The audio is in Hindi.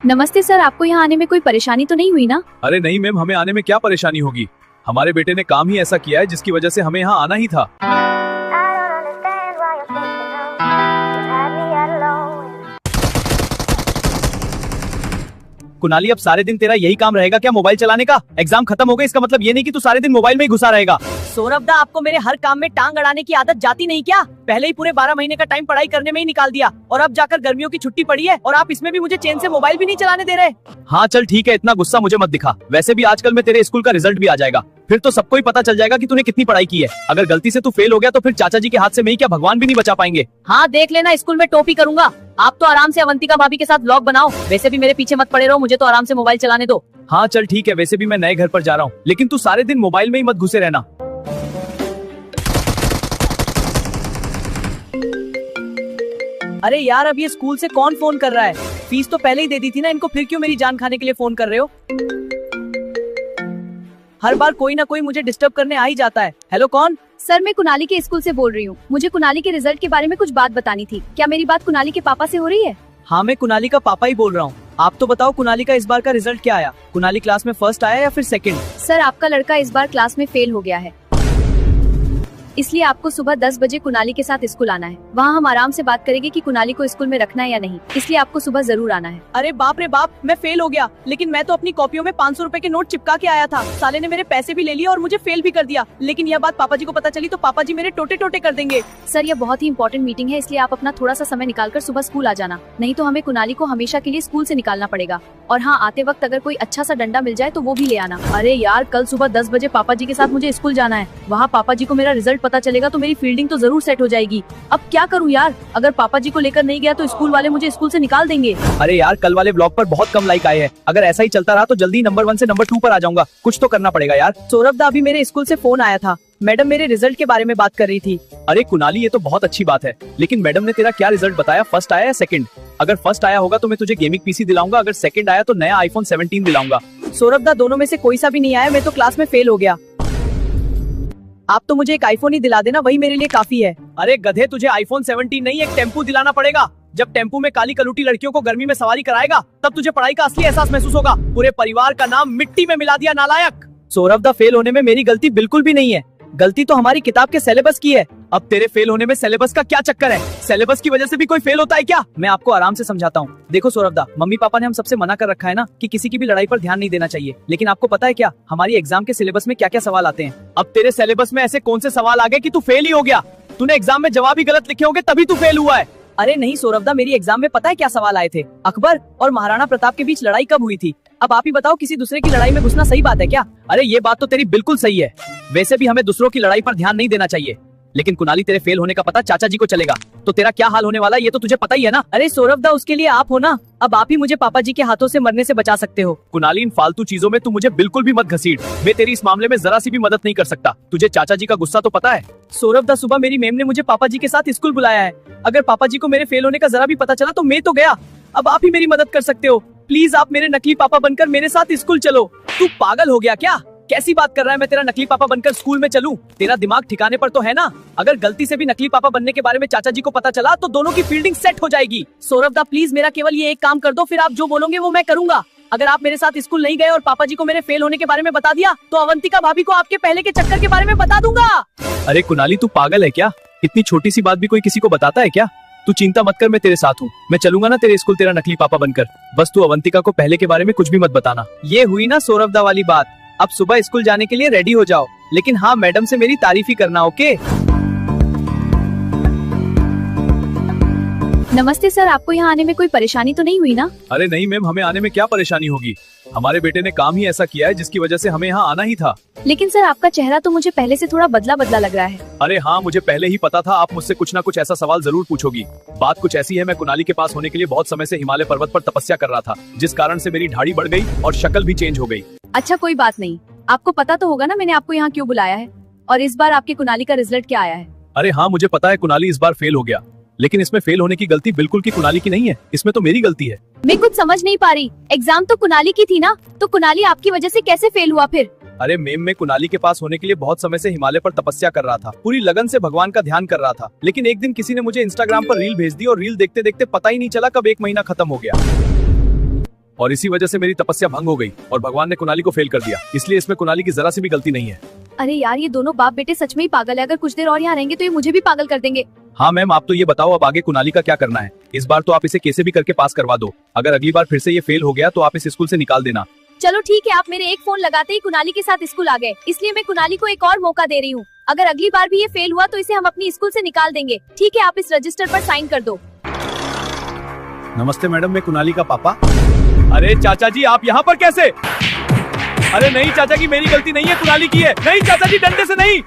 नमस्ते सर, आपको यहाँ आने में कोई परेशानी तो नहीं हुई ना? अरे नहीं मैम, हमें आने में क्या परेशानी होगी। हमारे बेटे ने काम ही ऐसा किया है जिसकी वजह से हमें यहाँ आना ही था। कुनाली, अब सारे दिन तेरा यही काम रहेगा क्या, मोबाइल चलाने का? एग्जाम खत्म हो गए, इसका मतलब ये नहीं कि तू सारे दिन मोबाइल में ही घुसा रहेगा। सौरभ दा, आपको मेरे हर काम में टांग अड़ाने की आदत जाती नहीं क्या? पहले ही पूरे 12 महीने का टाइम पढ़ाई करने में ही निकाल दिया और अब जाकर गर्मियों की छुट्टी पड़ी है और आप इसमें भी मुझे चैन से मोबाइल भी नहीं चलाने दे रहे। हाँ चल ठीक है, इतना गुस्सा मुझे मत दिखा। वैसे भी आजकल में तेरे स्कूल का रिजल्ट भी आ जाएगा, फिर तो सबको ही पता चल जाएगा कि तूने कितनी पढ़ाई की है। अगर गलती से तू फेल हो गया तो फिर चाचा जी के हाथ से मैं ही क्या, भगवान भी नहीं बचा पाएंगे। हाँ देख लेना, स्कूल में टोपी करूंगा। आप तो आराम से अवंतिका भाभी के साथ व्लॉग बनाओ। वैसे भी मेरे पीछे मत पड़े रहो, मुझे तो आराम से मोबाइल चलाने दो। हाँ चल ठीक है, वैसे भी मैं नए घर पर जा रहा हूँ, लेकिन तू सारे दिन मोबाइल में ही मत घुसे रहना। अरे यार, अब ये स्कूल से कौन फोन कर रहा है? फीस तो पहले ही दे दी थी ना इनको, फिर क्यों मेरी जान खाने के लिए फोन कर रहे हो? हर बार कोई ना कोई मुझे डिस्टर्ब करने आ ही जाता है। हेलो, कौन? सर, मैं कुनाली के स्कूल से बोल रही हूँ। मुझे कुनाली के रिजल्ट के बारे में कुछ बात बतानी थी। क्या मेरी बात कुनाली के पापा से हो रही है? हाँ, मैं कुनाली का पापा ही बोल रहा हूँ। आप तो बताओ, कुनाली का इस बार का रिजल्ट क्या आया? कुनाली क्लास में फर्स्ट आया या फिर सेकंड? सर, आपका लड़का इस बार क्लास में फेल हो गया है, इसलिए आपको सुबह 10 बजे कुनाली के साथ स्कूल आना है। वहाँ हम आराम से बात करेंगे कि कुनाली को स्कूल में रखना है या नहीं, इसलिए आपको सुबह जरूर आना है। अरे बाप रे बाप, मैं फेल हो गया, लेकिन मैं तो अपनी कॉपियों में 500 रुपए के नोट चिपका के आया था। साले ने मेरे पैसे भी ले लिए और मुझे फेल भी कर दिया। लेकिन यह बात पापा जी को पता चली तो पापा जी मेरे टोटे टोटे कर देंगे। सर, यह बहुत ही इंपॉर्टेंट मीटिंग है, इसलिए आप अपना थोड़ा सा समय निकालकर सुबह स्कूल आ जाना, नहीं तो हमें कुनाली को हमेशा के लिए स्कूल से निकालना पड़ेगा। और हाँ, आते वक्त अगर कोई अच्छा सा डंडा मिल जाए तो वो भी ले आना। अरे यार, कल सुबह 10 बजे पापा जी के साथ मुझे स्कूल जाना है। वहाँ पापा जी को मेरा रिजल्ट पता चलेगा तो मेरी फील्डिंग तो जरूर सेट हो जाएगी। अब क्या करूँ यार, अगर पापा जी को लेकर नहीं गया तो स्कूल वाले मुझे स्कूल से निकाल देंगे। अरे यार, कल वाले ब्लॉग पर बहुत कम लाइक आए हैं। अगर ऐसा ही चलता रहा तो जल्दी नंबर 1 से नंबर 2 पर आ जाऊंगा। कुछ तो करना पड़ेगा यार। सौरभ दा, अभी मेरे स्कूल से फोन आया था, मैडम मेरे रिजल्ट के बारे में बात कर रही थी। अरे कुनाली, ये तो बहुत अच्छी बात है, लेकिन मैडम ने तेरा क्या रिजल्ट बताया? फर्स्ट आया या सेकंड? अगर फर्स्ट आया होगा तो मैं तुझे गेमिंग पीसी दिलाऊंगा, अगर सेकंड आया तो नया आईफोन 17 दिलाऊंगा। सौरभ दा, दोनों में से कोई सा भी नहीं आया, मैं तो क्लास में फेल हो गया। आप तो मुझे एक आईफोन ही दिला देना, वही मेरे लिए काफी है। अरे गधे, तुझे आईफोन 17 नहीं, एक टेम्पू दिलाना पड़ेगा। जब टेम्पू में काली कलूटी लड़कियों को गर्मी में सवारी कराएगा तब तुझे पढ़ाई का असली एहसास महसूस होगा। पूरे परिवार का नाम मिट्टी में मिला दिया, नालायक। सौरभ दा, फेल होने में मेरी गलती बिल्कुल भी नहीं है, गलती तो हमारी किताब के सिलेबस की है। अब तेरे फेल होने में सिलेबस का क्या चक्कर है? सिलेबस की वजह से भी कोई फेल होता है क्या? मैं आपको आराम से समझाता हूँ। देखो सौरभ दा, मम्मी पापा ने हम सबसे मना कर रखा है ना कि किसी की भी लड़ाई पर ध्यान नहीं देना चाहिए, लेकिन आपको पता है क्या, हमारी एग्जाम के सिलेबस में क्या क्या सवाल आते हैं? अब तेरे सिलेबस में ऐसे कौन से सवाल आ गए कि तू फेल ही हो गया? तूने एग्जाम में जवाब ही गलत लिखे होंगे तभी तू फेल हुआ है। अरे नहीं सौरभ दा, मेरी एग्जाम में पता है क्या सवाल आए थे? अकबर और महाराणा प्रताप के बीच लड़ाई कब हुई थी? अब आप ही बताओ, किसी दूसरे की लड़ाई में घुसना सही बात है क्या? अरे ये बात तो तेरी बिल्कुल सही है, वैसे भी हमें दूसरों की लड़ाई पर ध्यान नहीं देना चाहिए, लेकिन कुनाली, तेरे फेल होने का पता चाचा जी को चलेगा तो तेरा क्या हाल होने वाला है ये तो तुझे पता ही है ना। अरे सौरभ दा, उसके लिए आप हो ना, अब आप ही मुझे पापा जी के हाथों से मरने से बचा सकते हो। कुनाली, इन फालतू चीजों में तू मुझे बिल्कुल भी मत घसीट, मैं तेरी इस मामले में जरा सी भी मदद नहीं कर सकता। तुझे चाचा जी का गुस्सा तो पता है। सौरभ दा, सुबह मेरी मैम ने मुझे पापा जी के साथ स्कूल बुलाया है। अगर पापा जी को मेरे फेल होने का जरा भी पता चला तो मैं तो गया। अब आप ही मेरी मदद कर सकते हो, प्लीज आप मेरे नकली पापा बनकर मेरे साथ स्कूल चलो। तू पागल हो गया क्या? कैसी बात कर रहा है, मैं तेरा नकली पापा बनकर स्कूल में चलूं? तेरा दिमाग ठिकाने पर तो है ना? अगर गलती से भी नकली पापा बनने के बारे में चाचा जी को पता चला तो दोनों की फील्डिंग सेट हो जाएगी। सौरभ दा, प्लीज मेरा केवल ये एक काम कर दो, फिर आप जो बोलोगे वो मैं करूंगा। अगर आप मेरे साथ स्कूल नहीं गए और पापा जी को मेरे फेल होने के बारे में बता दिया तो अवंतिका भाभी को आपके पहले के चक्कर के बारे में बता दूंगा। अरे कुनाली, तू पागल है क्या? इतनी छोटी सी बात भी कोई किसी को बताता है क्या? तू चिंता मत कर, मैं तेरे साथ हूँ। मैं चलूंगा ना तेरे स्कूल तेरा नकली पापा बनकर। बस तू अवंतिका को पहले के बारे में कुछ भी मत बताना। ये हुई ना सौरभ दा वाली बात। अब सुबह स्कूल जाने के लिए रेडी हो जाओ, लेकिन हाँ, मैडम से मेरी तारीफ ही करना, ओके? नमस्ते सर, आपको यहाँ आने में कोई परेशानी तो नहीं हुई ना? अरे नहीं मैम, हमें आने में क्या परेशानी होगी। हमारे बेटे ने काम ही ऐसा किया है जिसकी वजह से हमें यहाँ आना ही था। लेकिन सर, आपका चेहरा तो मुझे पहले से थोड़ा बदला बदला लग रहा है। अरे हाँ, मुझे पहले ही पता था आप मुझसे कुछ ना कुछ ऐसा सवाल जरूर पूछोगी। बात कुछ ऐसी है, मैं कुनाली के पास होने के लिए बहुत समय से हिमालय पर्वत पर तपस्या कर रहा था, जिस कारण से मेरी दाढ़ी बढ़ गई और शक्ल भी चेंज हो गई। अच्छा, कोई बात नहीं, आपको पता तो होगा ना मैंने आपको यहाँ क्यों बुलाया है, और इस बार आपके कुनाली का रिजल्ट क्या आया है? अरे हाँ, मुझे पता है कुनाली इस बार फेल हो गया, लेकिन इसमें फेल होने की गलती बिल्कुल की कुनाली की नहीं है, इसमें तो मेरी गलती है। मैं कुछ समझ नहीं पा रही, एग्जाम तो कुनाली की थी ना, तो कुनाली आपकी वजह से कैसे फेल हुआ फिर? अरे मैम, मैं कुनाली के पास होने के लिए बहुत समय से हिमालय पर तपस्या कर रहा था, पूरी लगन से भगवान का ध्यान कर रहा था, लेकिन एक दिन किसी ने मुझे इंस्टाग्राम पर रील भेज दी और रील देखते देखते पता ही नहीं चला कब 1 महीना खत्म हो गया। और इसी वजह से मेरी तपस्या भंग हो गई और भगवान ने कुणाली को फेल कर दिया। इसलिए इसमें कुणाली की जरा सी भी गलती नहीं है। अरे यार, ये दोनों बाप बेटे सच में ही पागल है। अगर कुछ देर और यहाँ रहेंगे तो ये मुझे भी पागल कर देंगे। हाँ मैम, आप तो ये बताओ अब आगे कुणाली का क्या करना है। इस बार तो आप इसे कैसे भी करके पास करवा दो। अगर अगली बार फिर से ये फेल हो गया तो आप इस स्कूल से निकाल देना। चलो ठीक है, आप मेरे एक फोन लगाते ही कुणाली के साथ स्कूल आ गए, इसलिए मैं कुणाली को एक और मौका दे रही हूँ। अगर अगली बार भी ये फेल हुआ तो इसे हम अपनी स्कूल से निकाल देंगे। ठीक है, आप इस रजिस्टर पर साइन कर दो। नमस्ते मैडम, मैं कुणाली का पापा। अरे चाचा जी, आप यहाँ पर कैसे? अरे नहीं चाचा जी, मेरी गलती नहीं है, कुणाली की है। नहीं चाचा जी, डंडे से नहीं।